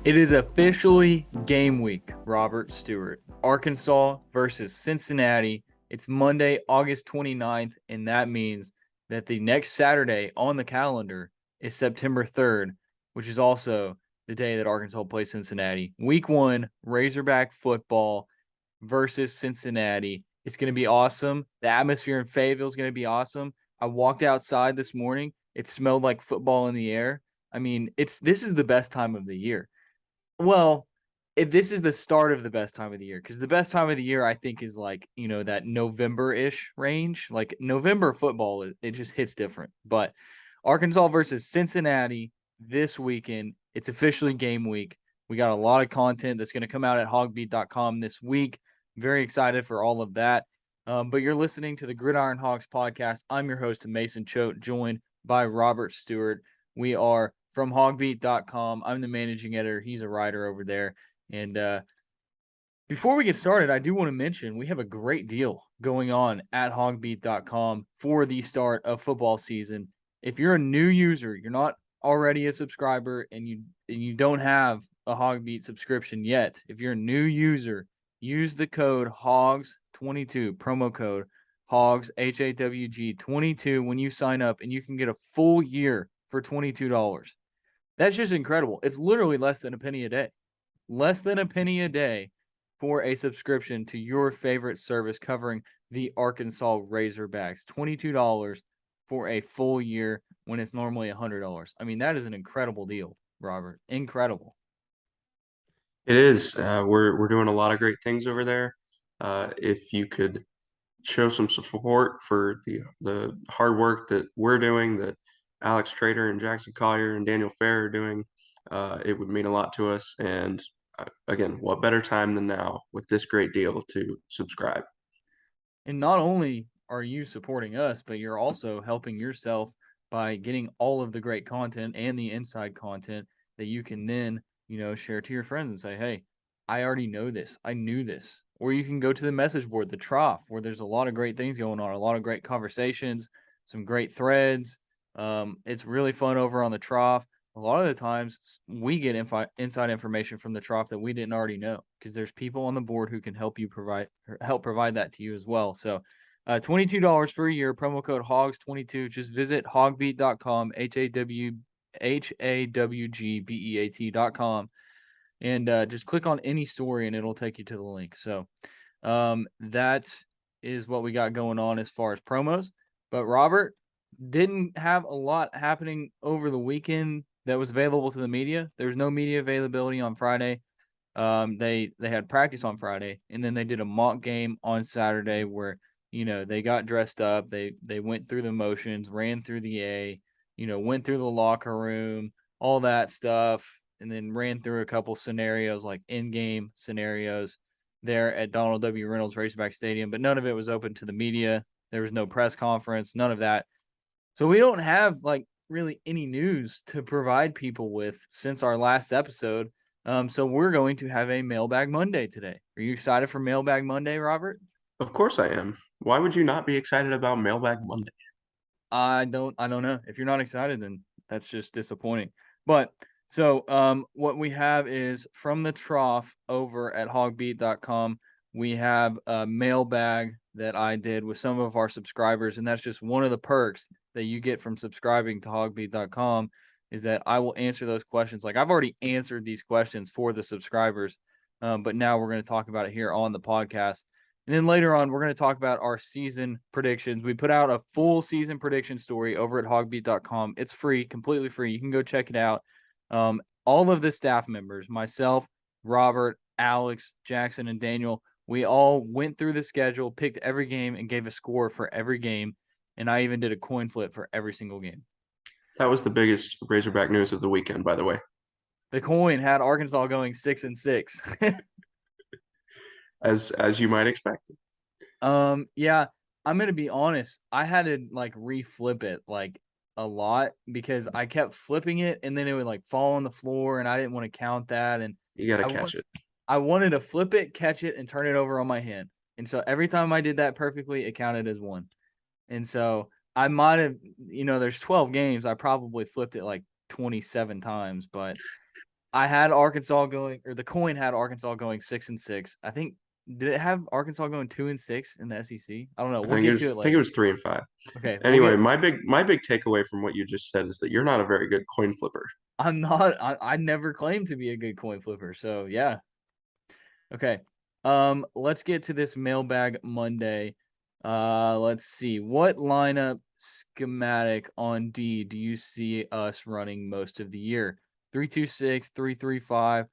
It is officially game week, Robert Stewart. Arkansas versus Cincinnati. It's Monday, August 29th, and that means that the next Saturday on the calendar is September 3rd, which is also the day that Arkansas plays Cincinnati. Week 1, Razorback football versus Cincinnati. It's going to be awesome. The atmosphere in Fayetteville is going to be awesome. I walked outside this morning. It smelled like football in the air. I mean, this is the best time of the year. Well, this is the start of the best time of the year, because the best time of the year, I think, is like, that November-ish range. Like November football, it just hits different. But Arkansas versus Cincinnati this weekend. It's officially game week. We got a lot of content that's going to come out at HawgBeat.com this week. Very excited for all of that. But you're listening to the Gridiron Hogs podcast. I'm your host, Mason Choate, joined by Robert Stewart. We are from HawgBeat.com. I'm the managing editor. He's a writer over there. And before we get started, I do want to mention we have a great deal going on at HawgBeat.com for the start of football season. If you're a new user, you're not already a subscriber, and you don't have a HawgBeat subscription yet, if you're a new user, use the code HOGS22, promo code HOGS, HAWG 22 when you sign up, and you can get a full year for $22. That's just incredible. It's literally less than a penny a day. Less than a penny a day for a subscription to your favorite service covering the Arkansas Razorbacks. $22 for a full year when it's normally $100. I mean, that is an incredible deal, Robert. Incredible. It is. We're doing a lot of great things over there. If you could show some support for the hard work that we're doing, that Alex Trader and Jackson Collier and Daniel Fair are doing, it would mean a lot to us. And again, what better time than now with this great deal to subscribe? And not only are you supporting us, but you're also helping yourself by getting all of the great content and the inside content that you can then, share to your friends and say, hey, I already know this. I knew this. Or you can go to the message board, the trough, where there's a lot of great things going on, a lot of great conversations, some great threads. It's really fun over on the trough. A lot of the times we get inside information from the trough that we didn't already know, because there's people on the board who can help provide that to you as well. So $22 for a year, promo code HOGS22. Just visit HawgBeat.com, HAWGBEAT.com, and just click on any story and it'll take you to the link. So that is what we got going on as far as promos. But Robert, didn't have a lot happening over the weekend that was available to the media. There was no media availability on Friday. They had practice on Friday, and then they did a mock game on Saturday where, they got dressed up, they went through the motions, ran through the A, went through the locker room, all that stuff, and then ran through a couple scenarios, like in-game scenarios there at Donald W. Reynolds Razorback Stadium, but none of it was open to the media. There was no press conference, none of that. So we don't have really any news to provide people with since our last episode. So we're going to have a Mailbag Monday today. Are you excited for Mailbag Monday, Robert? Of course I am. Why would you not be excited about Mailbag Monday? I don't know. If you're not excited, then that's just disappointing. But so what we have is from the trough over at HawgBeat.com. We have a mailbag that I did with some of our subscribers, and that's just one of the perks that you get from subscribing to HawgBeat.com, is that I will answer those questions. Like, I've already answered these questions for the subscribers, but now we're going to talk about it here on the podcast. And then later on, we're going to talk about our season predictions. We put out a full season prediction story over at HawgBeat.com. It's free, completely free. You can go check it out. All of the staff members, myself, Robert, Alex, Jackson, and Daniel, we all went through the schedule, picked every game, and gave a score for every game. And I even did a coin flip for every single game. That was the biggest Razorback news of the weekend, by the way. The coin had Arkansas going 6-6. As you might expect. Yeah, I'm gonna be honest. I had to reflip it a lot, because I kept flipping it and then it would fall on the floor, and I didn't want to count that. And You got I to catch it. I wanted to flip it, catch it, and turn it over on my hand. And so every time I did that perfectly, it counted as one. And so I might have, there's 12 games. I probably flipped it 27 times, but I had Arkansas going, or the coin had Arkansas going 6-6. I think did it have Arkansas going 2-6 in the SEC? I don't know. I We'll think it get to was it I think it later. was 3-5. Okay, we'll Anyway, get. my big takeaway from what you just said is that you're not a very good coin flipper. I'm not. I never claimed to be a good coin flipper. So yeah. Okay. Let's get to this mailbag Monday. Let's see. What lineup schematic on D do you see us running most of the year? 3-2-6, 3-3-5,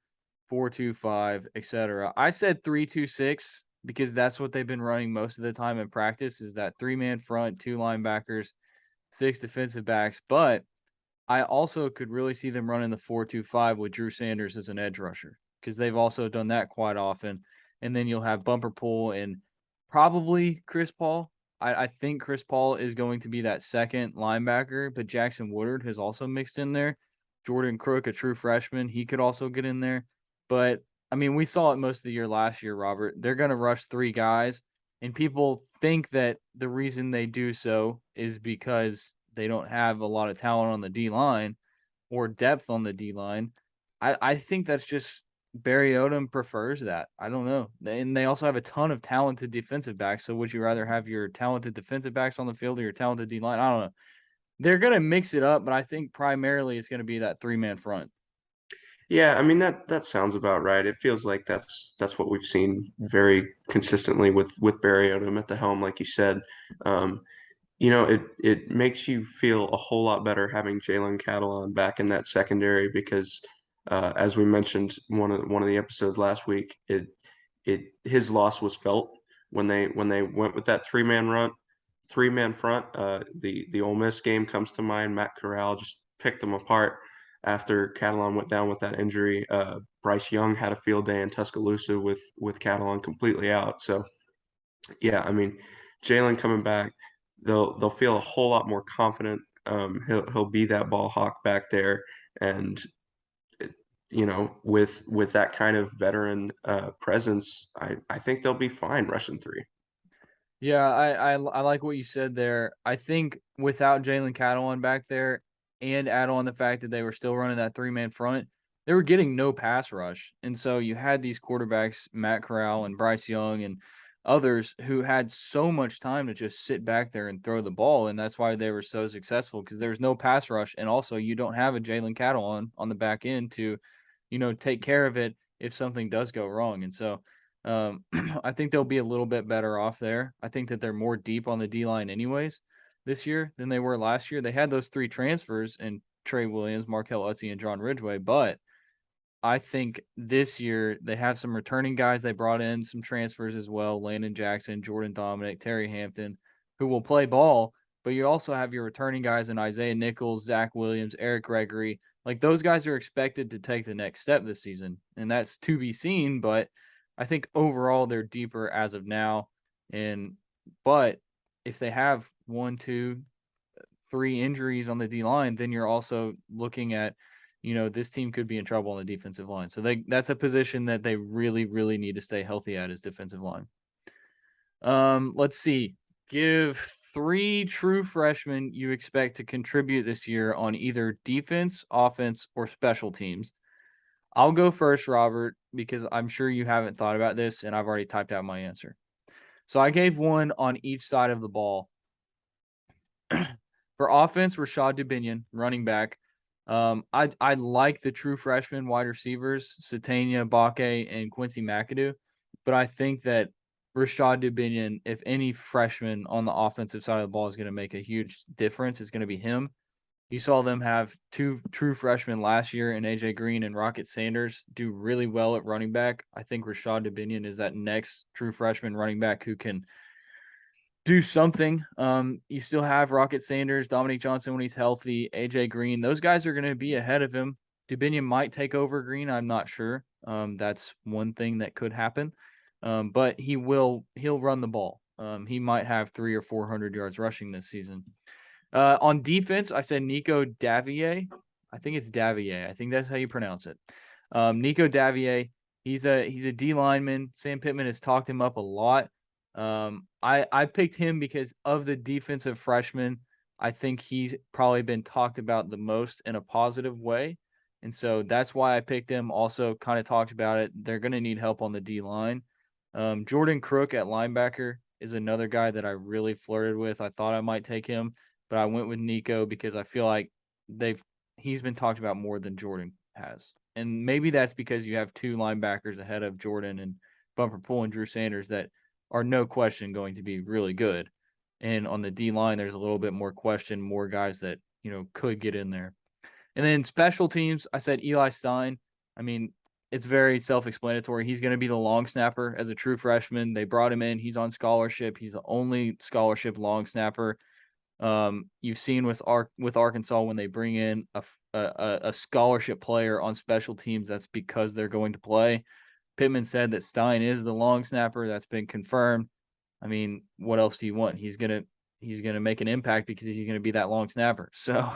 4-2-5, etc. I said 3-2-6 because that's what they've been running most of the time in practice is that three-man front, two linebackers, six defensive backs, but I also could really see them running the 4-2-5 with Drew Sanders as an edge rusher because they've also done that quite often. And then you'll have Bumper Pool and probably Chris Paul. I think Chris Paul is going to be that second linebacker, but Jackson Woodard has also mixed in there. Jordan Crook, a true freshman, he could also get in there. But I mean, we saw it most of the year last year, Robert. They're going to rush three guys, and people think that the reason they do so is because they don't have a lot of talent on the D line or depth on the D line. I think that's just Barry Odom prefers that. I don't know. And they also have a ton of talented defensive backs. So would you rather have your talented defensive backs on the field or your talented D line? I don't know. They're gonna mix it up, but I think primarily it's gonna be that three-man front. Yeah, I mean that sounds about right. It feels like that's what we've seen very consistently with Barry Odom at the helm, like you said. Um, it makes you feel a whole lot better having Jalen Catalon back in that secondary because, as we mentioned one of the episodes last week, it his loss was felt when they went with that three man front. The Ole Miss game comes to mind. Matt Corral just picked them apart after Catalon went down with that injury. Bryce Young had a field day in Tuscaloosa with Catalon completely out. So yeah, I mean, Jalen coming back, they'll feel a whole lot more confident. He'll be that ball hawk back there, and with that kind of veteran presence, I think they'll be fine rushing three. Yeah, I like what you said there. I think without Jalen Catalon back there and add on the fact that they were still running that three-man front, they were getting no pass rush. And so you had these quarterbacks, Matt Corral and Bryce Young and others who had so much time to just sit back there and throw the ball. And that's why they were so successful because there was no pass rush. And also you don't have a Jalen Catalon on the back end to, take care of it if something does go wrong. And so I think they'll be a little bit better off there. I think that they're more deep on the D line, anyways, this year than they were last year. They had those three transfers in Trey Williams, Markel Utzi, and John Ridgeway, but I think this year they have some returning guys they brought in, some transfers as well. Landon Jackson, Jordan Dominic, Terry Hampton, who will play ball. But you also have your returning guys in Isaiah Nichols, Zach Williams, Eric Gregory. Like those guys are expected to take the next step this season, and that's to be seen. But I think overall they're deeper as of now. And but if they have one, two, three injuries on the D line, then you're also looking at, this team could be in trouble on the defensive line. So that's a position that they really, really need to stay healthy at is defensive line. Let's see. Give three true freshmen you expect to contribute this year on either defense, offense, or special teams. I'll go first, Robert, because I'm sure you haven't thought about this, and I've already typed out my answer. So I gave one on each side of the ball. For offense, Rashad Dubinion, running back. I like the true freshman wide receivers, Satania, Bakke, and Quincy McAdoo, but I think that Rashad Dubinion, if any freshman on the offensive side of the ball is going to make a huge difference, it's going to be him. You saw them have two true freshmen last year in AJ Green and Rocket Sanders do really well at running back. I think Rashad Dubinion is that next true freshman running back who can do something. You still have Rocket Sanders, Dominique Johnson when he's healthy, AJ Green. Those guys are going to be ahead of him. Dubinion might take over Green. I'm not sure. That's one thing that could happen. But he'll run the ball. He might have 300 or 400 yards rushing this season. On defense, I said Nico Davier. I think it's Davier. I think that's how you pronounce it. Nico Davier. He's a D lineman. Sam Pittman has talked him up a lot. I picked him because of the defensive freshman. I think he's probably been talked about the most in a positive way. And so that's why I picked him. Also, kind of talked about it. They're going to need help on the D line. Jordan Crook at linebacker is another guy that I really flirted with. I thought I might take him, but I went with Nico because I feel like they've he's been talked about more than Jordan has. And maybe that's because you have two linebackers ahead of Jordan and Bumper Pool and Drew Sanders that are no question going to be really good. And on the D line, there's a little bit more question, more guys that, could get in there. And then special teams, I said Eli Stein. I mean, it's very self-explanatory. He's going to be the long snapper as a true freshman. They brought him in. He's on scholarship. He's the only scholarship long snapper. You've seen with Arkansas when they bring in a scholarship player on special teams. That's because they're going to play. Pittman said that Stein is the long snapper. That's been confirmed. I mean, what else do you want? He's gonna make an impact because he's gonna be that long snapper. So,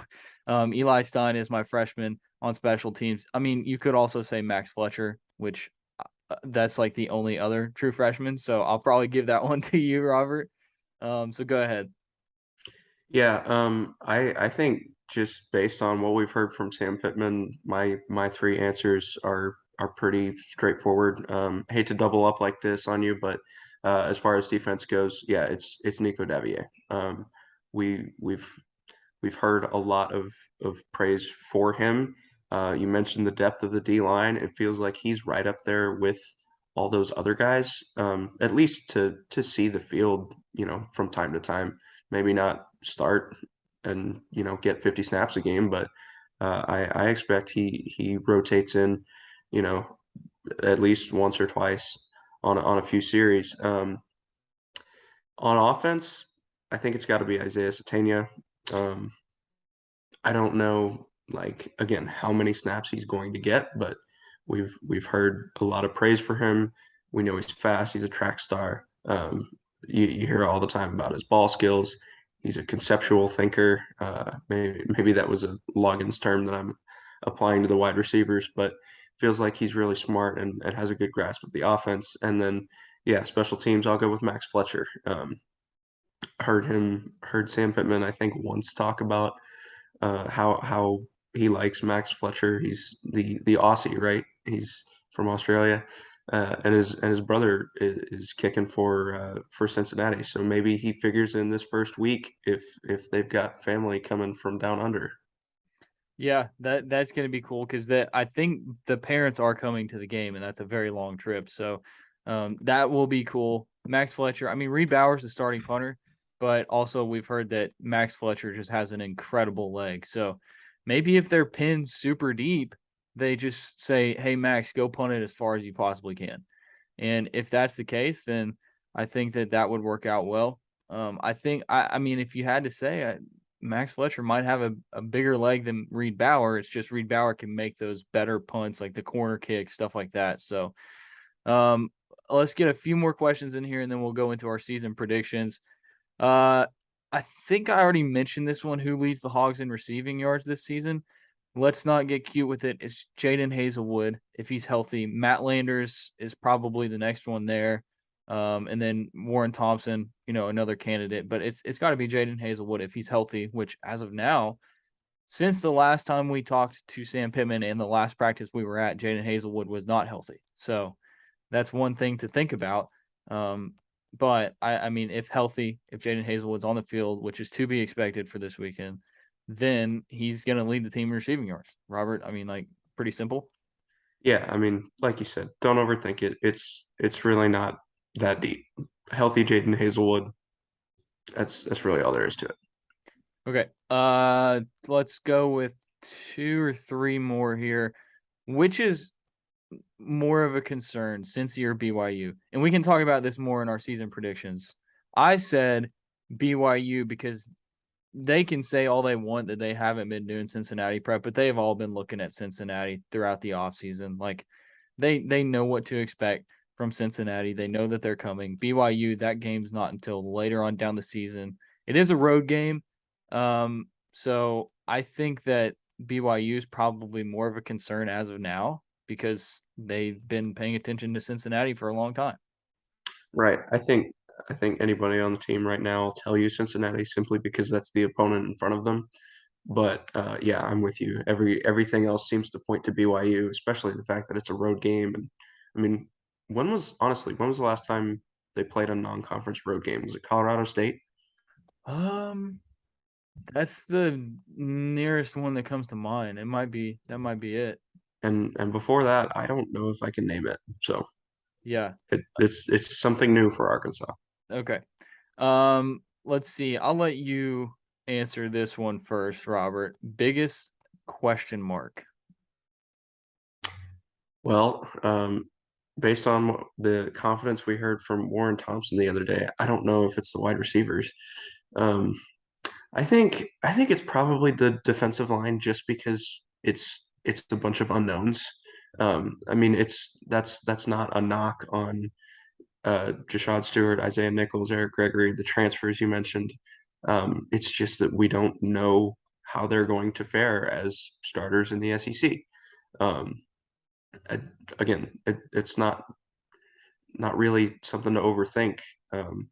Eli Stein is my freshman on special teams. I mean, you could also say Max Fletcher, which that's like the only other true freshman. So I'll probably give that one to you, Robert. So go ahead. Yeah, I think just based on what we've heard from Sam Pittman, my three answers are pretty straightforward. Hate to double up like this on you, but as far as defense goes, yeah, it's Nico Davier. We we've heard a lot of praise for him. You mentioned the depth of the D line. It feels like he's right up there with all those other guys, at least to see the field, from time to time. Maybe not start and get 50 snaps a game, but I expect he rotates in, you know, at least once or twice on a few series. On offense, I think it's got to be Isaiah Satania. Um, I don't know, like again, how many snaps he's going to get, but we've heard a lot of praise for him. We know he's fast. He's a track star. You hear all the time about his ball skills. He's a conceptual thinker. Maybe that was a Loggins term that I'm applying to the wide receivers, but feels like he's really smart and has a good grasp of the offense. And then, yeah, special teams. I'll go with Max Fletcher. Heard Sam Pittman, I think, once talk about how he likes Max Fletcher. He's the Aussie, right? He's from Australia, and his brother is kicking for Cincinnati. So maybe he figures in this first week if they've got family coming from down under. Yeah, that's gonna be cool because I think the parents are coming to the game, and that's a very long trip. So, that will be cool. Max Fletcher. I mean, Reed Bowers is starting punter, but also we've heard that Max Fletcher just has an incredible leg. So maybe if they're pinned super deep, they just say, "Hey, Max, go punt it as far as you possibly can." And if that's the case, then I think that would work out well. I mean, if you had to say, Max Fletcher might have a bigger leg than Reed Bauer. It's just Reed Bauer can make those better punts, like the corner kick, stuff like that. So, um, let's get a few more questions in here, and then we'll go into our season predictions. Uh, I think I already mentioned this one. Who leads the Hogs in receiving yards this season? Let's not get cute with it. It's Jaden Hazelwood if he's healthy. Matt Landers is probably the next one there. And then Warren Thompson, another candidate, but it's got to be Jaden Hazelwood if he's healthy, which as of now, since the last time we talked to Sam Pittman and the last practice we were at, Jaden Hazelwood was not healthy. So that's one thing to think about. But I mean, if healthy, if Jaden Hazelwood's on the field, which is to be expected for this weekend, then he's going to lead the team in receiving yards. Robert, I mean, like pretty simple. Yeah, I mean, like you said, don't overthink it. It's really not that deep. Healthy Jaden Hazelwood. That's really all there is to it. Okay. Let's go with two or three more here. Which is more of a concern, Cincy or BYU? And we can talk about this more in our season predictions. I said BYU because they can say all they want that they haven't been doing Cincinnati prep, but they've all been looking at Cincinnati throughout the offseason. Like they know what to expect from Cincinnati. They know that they're coming. BYU, that game's not until later on down the season. It is a road game. So I think that BYU is probably more of a concern as of now because they've been paying attention to Cincinnati for a long time. Right. I think anybody on the team right now will tell you Cincinnati simply because that's the opponent in front of them. But yeah, I'm with you. Everything else seems to point to BYU, especially the fact that it's a road game. And I mean, when was the last time they played a non-conference road game? Was it Colorado State? Um, that's the nearest one that comes to mind. That might be it. And before that, I don't know if I can name it. So Yeah. it's something new for Arkansas. Okay. Let's see. I'll let you answer this one first, Robert. Biggest question mark. Well, based on the confidence we heard from Warren Thompson the other day, I don't know if it's the wide receivers. Um, I think it's probably the defensive line just because it's a bunch of unknowns. I mean, that's not a knock on Jashad Stewart, Isaiah Nichols, Eric Gregory, the transfers you mentioned. It's just that we don't know how they're going to fare as starters in the SEC. Um, I, again, it's not really something to overthink. Um,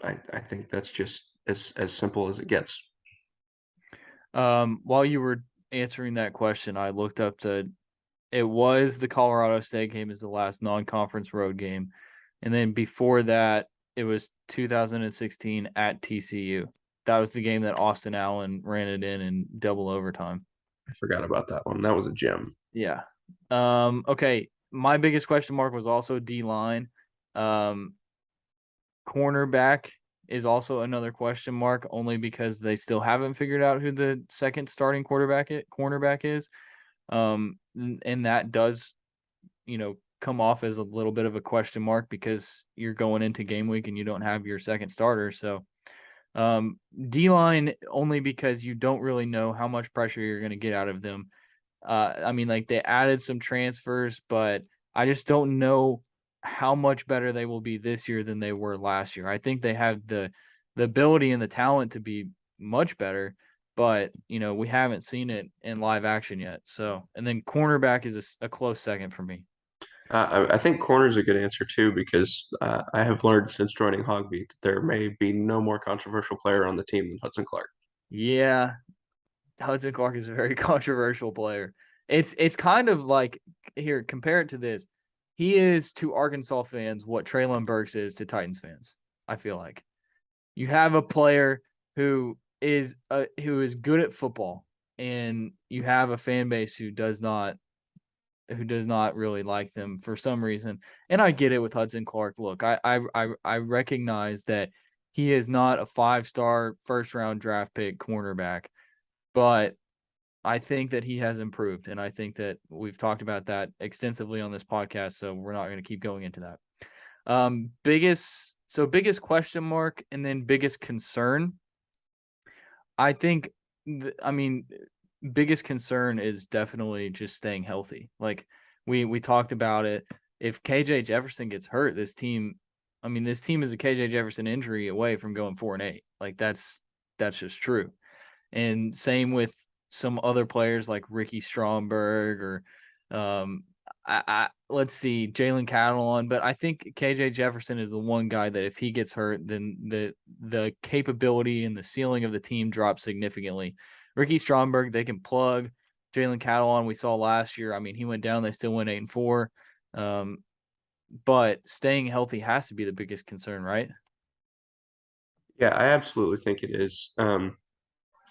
I think that's just as simple as it gets. While you were answering that question, I looked up it was the Colorado State game is the last non-conference road game. And then before that, it was 2016 at TCU. That was the game that Austin Allen ran it in double overtime. I forgot about that one. That was a gem. Yeah. Okay. My biggest question mark was also D line. Um, cornerback is also another question mark, only because they still haven't figured out who the second starting cornerback is. And that does, come off as a little bit of a question mark because you're going into game week and you don't have your second starter. So, D line only because you don't really know how much pressure you're going to get out of them. I mean, like they added some transfers, but I just don't know how much better they will be this year than they were last year. I think they have the ability and the talent to be much better, but we haven't seen it in live action yet. So, and then cornerback is a close second for me. I think corner is a good answer too because I have learned since joining HawgBeat that there may be no more controversial player on the team than Hudson Clark. Yeah, Hudson Clark is a very controversial player. It's kind of like here, compare it to this. He is to Arkansas fans what Traylon Burks is to Titans fans. I feel like you have a player who is good at football, and you have a fan base who does not really like them for some reason. And I get it with Hudson Clark. Look, I recognize that he is not a 5-star first round draft pick cornerback, but I think that he has improved, and I think that we've talked about that extensively on this podcast, so we're not going to keep going into that. Biggest question mark and then biggest concern. I think, I mean, biggest concern is definitely just staying healthy. Like we talked about it. If KJ Jefferson gets hurt, this team is a KJ Jefferson injury away from going 4-8. Like that's just true. And same with some other players like Ricky Stromberg or um, let's see, Jalen Catalon. But I think KJ Jefferson is the one guy that if he gets hurt, then the capability and the ceiling of the team drops significantly. Ricky Stromberg, they can plug. Jalen Catalon, we saw last year. I mean, he went down, they still went 8-4. But staying healthy has to be the biggest concern, right? Yeah, I absolutely think it is.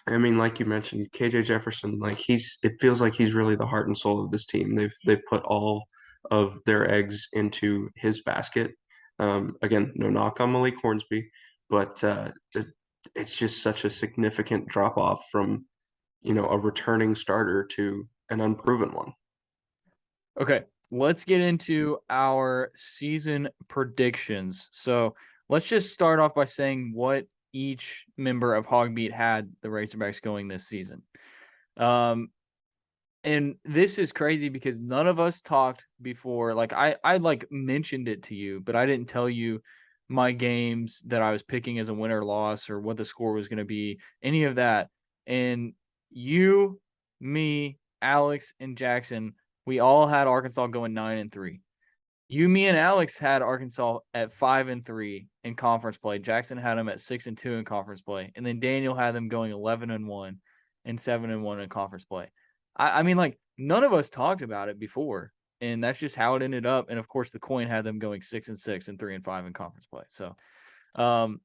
I mean, like you mentioned, KJ Jefferson, like it feels like he's really the heart and soul of this team. They've put all of their eggs into his basket. Again, no knock on Malik Hornsby, but it's just such a significant drop off from, a returning starter to an unproven one. Okay, let's get into our season predictions. So let's just start off by saying what each member of Hogbeat had the Razorbacks going this season. And this is crazy because none of us talked before. Like I like mentioned it to you, but I didn't tell you my games that I was picking as a win or loss or what the score was going to be, any of that. And you, me, Alex, and Jackson, we all had Arkansas going 9-3. You, me, and Alex had Arkansas at 5-3 in conference play. Jackson had them at 6-2 in conference play, and then Daniel had them going 11-1. and 7-1 in conference play. I mean, like, none of us talked about it before, and that's just how it ended up. And of course, the coin had them going 6-6 and 3-5 in conference play. So, um,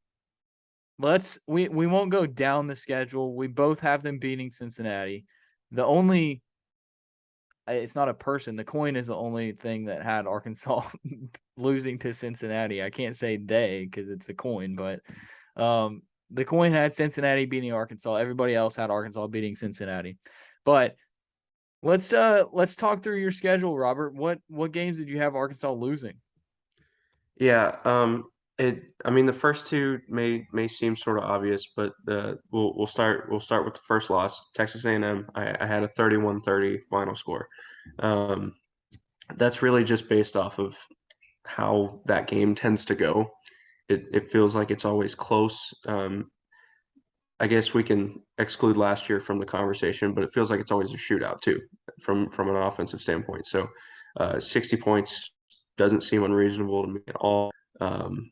we won't go down the schedule. We both have them beating Cincinnati. The only it's not a person. The coin is the only thing that had Arkansas losing to Cincinnati. I can't say they because it's a coin, but the coin had Cincinnati beating Arkansas. Everybody else had Arkansas beating Cincinnati. But let's talk through your schedule, Robert. What games did you have Arkansas losing? Yeah, I mean, the first two may seem sort of obvious, but we'll start with the first loss, Texas A&M. I had a 31-30 final score. Um, that's really just based off of how that game tends to go. It feels like it's always close. I guess we can exclude last year from the conversation, but it feels like it's always a shootout too, from an offensive standpoint. So, 60 points doesn't seem unreasonable to me at all. Um,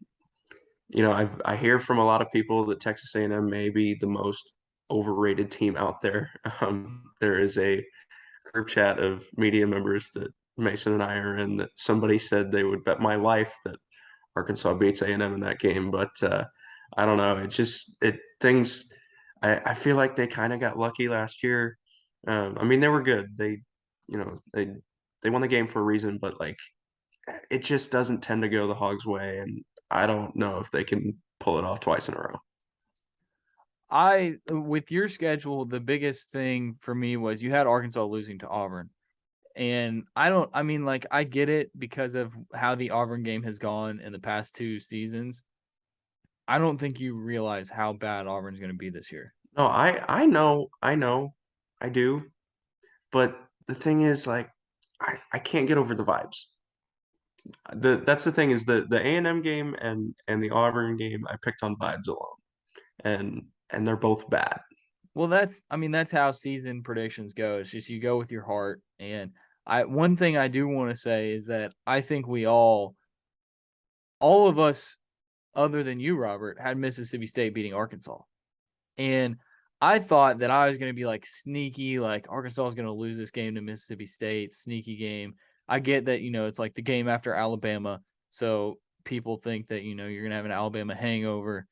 I hear from a lot of people that Texas A&M may be the most overrated team out there. There is a group chat of media members that Mason and I are in that somebody said they would bet my life that Arkansas beats A&M in that game, but I don't know. It just it things. I feel like they kind of got lucky last year. I mean, they were good. They won the game for a reason, but like it just doesn't tend to go the Hogs' way, and I don't know if they can pull it off twice in a row. With your schedule, the biggest thing for me was you had Arkansas losing to Auburn. And I mean, like, I get it because of how the Auburn game has gone in the past 2 seasons. I don't think you realize how bad Auburn's going to be this year. No, I know, I do, but the thing is, like, I can't get over the vibes. That's the thing is the A&M game and the Auburn game I picked on vibes alone, and they're both bad. Well, that's how season predictions go. It's just you go with your heart. And one thing I do want to say is that I think we all of us, other than you, Robert, had Mississippi State beating Arkansas. And I thought that I was going to be like sneaky, like Arkansas is going to lose this game to Mississippi State, sneaky game. I get that, it's like the game after Alabama. So people think that, you're going to have an Alabama hangover.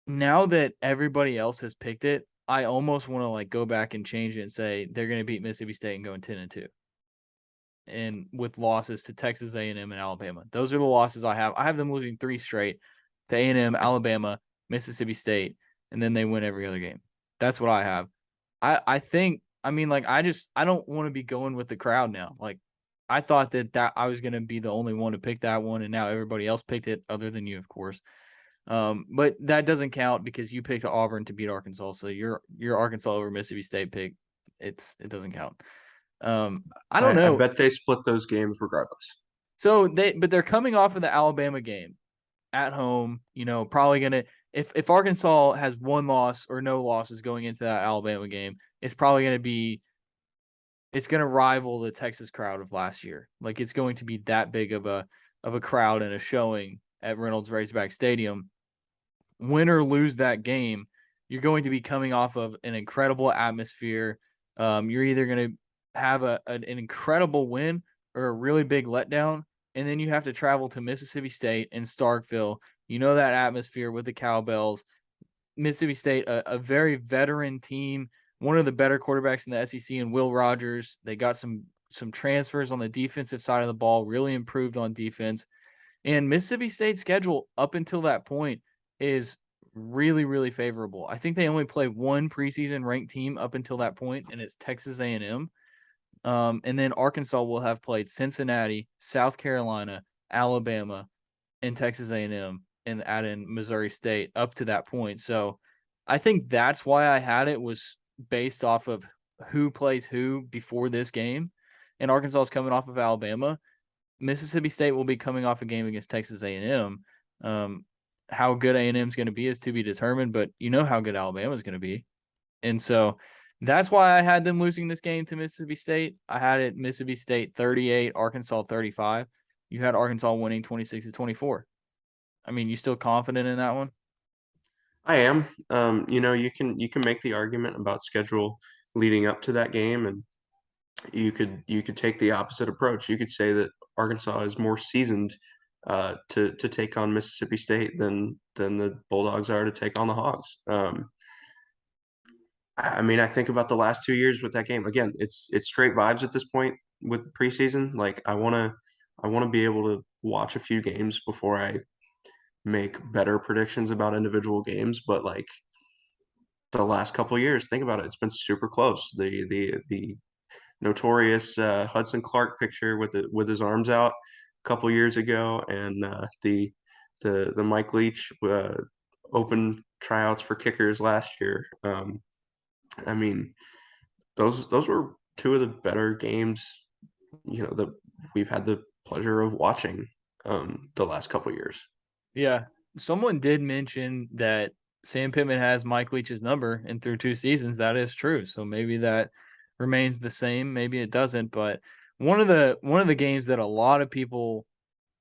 Now that everybody else has picked it, I almost want to like go back and change it and say they're going to beat Mississippi State and go 10-2. And with losses to Texas A&M and Alabama. Those are the losses I have. I have them losing 3 straight to A&M, Alabama, Mississippi State, and then they win every other game. That's what I have. I think I mean, like, I don't want to be going with the crowd now. Like, I thought that I was going to be the only one to pick that one, and now everybody else picked it other than you, of course. But that doesn't count because you picked Auburn to beat Arkansas. So your Arkansas over Mississippi State pick, it doesn't count. I don't I know. bet they split those games regardless. So but they're coming off of the Alabama game at home, probably gonna if Arkansas has 1 loss or no losses going into that Alabama game, it's gonna rival the Texas crowd of last year. Like, it's going to be that big of a crowd and a showing at Reynolds Raceback Stadium. Win or lose that game, you're going to be coming off of an incredible atmosphere. You're either going to have an incredible win or a really big letdown, and then you have to travel to Mississippi State and Starkville. You know that atmosphere with the cowbells. Mississippi State, a very veteran team, one of the better quarterbacks in the SEC, and Will Rogers. They got some transfers on the defensive side of the ball, really improved on defense. And Mississippi State's schedule up until that point is really, really favorable. I think they only play one preseason ranked team up until that point, and it's Texas A&M. And then Arkansas will have played Cincinnati, South Carolina, Alabama, and Texas A&M, and add in Missouri State up to that point. So I think that's why I had it, was based off of who plays who before this game. And Arkansas is coming off of Alabama. Mississippi State will be coming off a game against Texas A&M. How good A&M is going to be is to be determined, but you know how good Alabama is going to be. And so that's why I had them losing this game to Mississippi State. I had it Mississippi State 38, Arkansas 35. You had Arkansas winning 26-24. I mean, you still confident in that one? I am. You can make the argument about schedule leading up to that game, and you could take the opposite approach. You could say that Arkansas is more seasoned to take on Mississippi State than the Bulldogs are to take on the Hogs. I mean, I think about the last 2 years with that game. Again, it's straight vibes at this point with preseason. Like I wanna be able to watch a few games before I make better predictions about individual games. But like the last couple of years, think about it. It's been super close. The notorious Hudson Clark picture with his arms out a couple years ago, and the Mike Leach open tryouts for kickers last year. I mean, those were two of the better games, that we've had the pleasure of watching the last couple years. Yeah. Someone did mention that Sam Pittman has Mike Leach's number, and through 2 seasons, that is true. So maybe that remains the same. Maybe it doesn't. But one of the games that a lot of people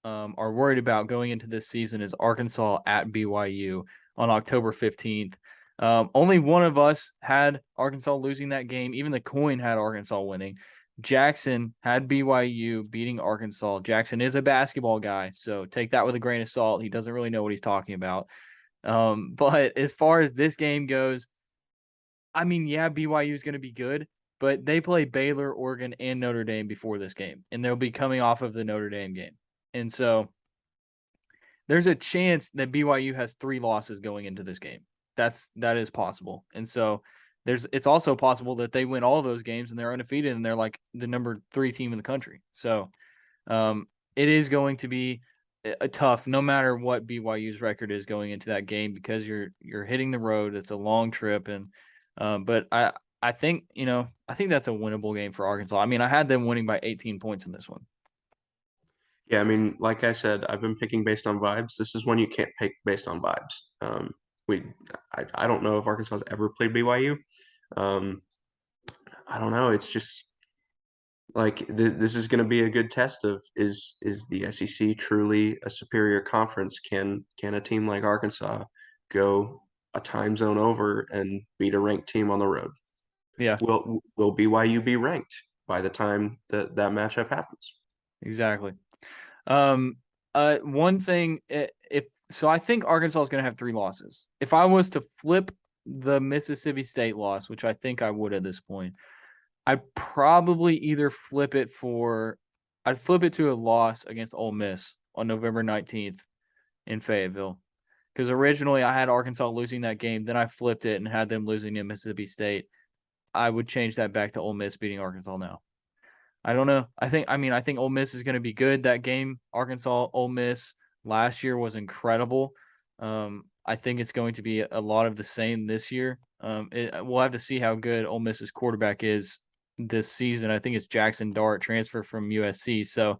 are worried about going into this season is Arkansas at BYU on October 15th. Only one of us had Arkansas losing that game. Even the coin had Arkansas winning. Jackson had BYU beating Arkansas. Jackson is a basketball guy, so take that with a grain of salt. He doesn't really know what he's talking about. But as far as this game goes, I mean, yeah, BYU is going to be good, but they play Baylor, Oregon, and Notre Dame before this game, and they'll be coming off of the Notre Dame game. And so there's a chance that BYU has 3 losses going into this game. That is possible. And so it's also possible that they win all those games and they're undefeated and they're like the number 3 team in the country. So it is going to be a tough, no matter what BYU's record is going into that game, because you're hitting the road. It's a long trip, and but I think I think that's a winnable game for Arkansas. I mean, I had them winning by 18 points in this one. Yeah, I mean, like I said, I've been picking based on vibes. This is one you can't pick based on vibes. We, I don't know if Arkansas has ever played BYU. Um, I don't know. It's just like this is going to be a good test of is the SEC truly a superior conference? Can a team like Arkansas go a time zone over and beat a ranked team on the road? Yeah, Will BYU be ranked by the time that matchup happens? exactly. Um, one thing, if so, I think Arkansas is going to have 3 losses. If I was to flip the Mississippi State loss, which I think I would at this point, I'd probably either I'd flip it to a loss against Ole Miss on November 19th in Fayetteville. Because originally I had Arkansas losing that game, then I flipped it and had them losing to Mississippi State. I would change that back to Ole Miss beating Arkansas now. I don't know. I think Ole Miss is going to be good. That game, Arkansas Ole Miss last year was incredible. I think it's going to be a lot of the same this year. We'll have to see how good Ole Miss's quarterback is this season. I think it's Jackson Dart, transfer from USC. So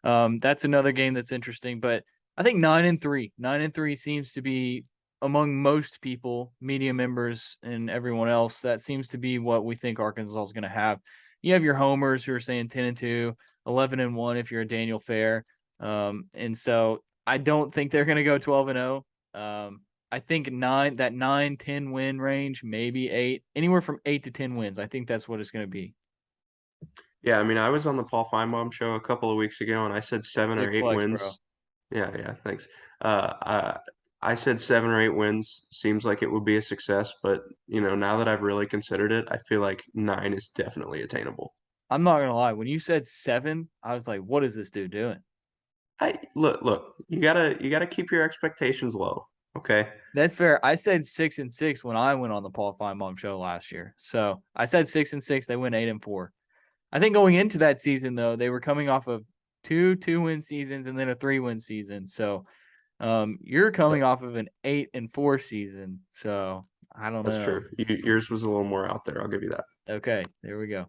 that's another game that's interesting. But I think 9-3 seems to be, among most people, media members, and everyone else, that seems to be what we think Arkansas is going to have. You have your homers who are saying 10-2, 11-1 if you're a Daniel Fair, and so I don't think they're going to go 12-0. I think 9-10 win range, maybe 8, anywhere from 8 to 10 wins. I think that's what it's going to be. Yeah, I mean, I was on the Paul Feinbaum show a couple of weeks ago, and I said seven or Big eight flex, bro. wins. Yeah, yeah, thanks. I said 7 or 8 wins seems like it would be a success, but now that I've really considered it, I feel like 9 is definitely attainable. I'm not gonna lie. When you said 7, I was like, "What is this dude doing?" I look, you gotta keep your expectations low, okay? That's fair. I said 6-6 when I went on the Paul Feinbaum show last year. So I said 6-6. They went 8-4. I think going into that season, though, they were coming off of 2 2-win seasons and then a 3-win season. So you're That, coming off of an 8-4 season. So I don't that's know. true. Yours was a little more out there. I'll give you that. Okay, there we go.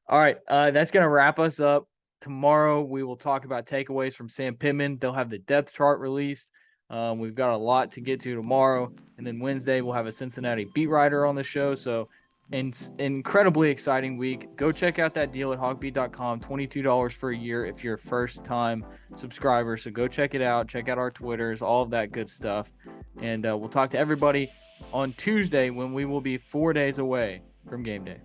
All right, that's gonna wrap us up. Tomorrow we will talk about takeaways from Sam Pittman. They'll have the depth chart released. We've got a lot to get to tomorrow, and then Wednesday we'll have a Cincinnati beat writer on the show. So incredibly exciting week. Go check out that deal at HawgBeat.com. $22 for a year if you're a first-time subscriber. So go check it out. Check out our Twitters, all of that good stuff. And we'll talk to everybody on Tuesday when we will be 4 days away from game day.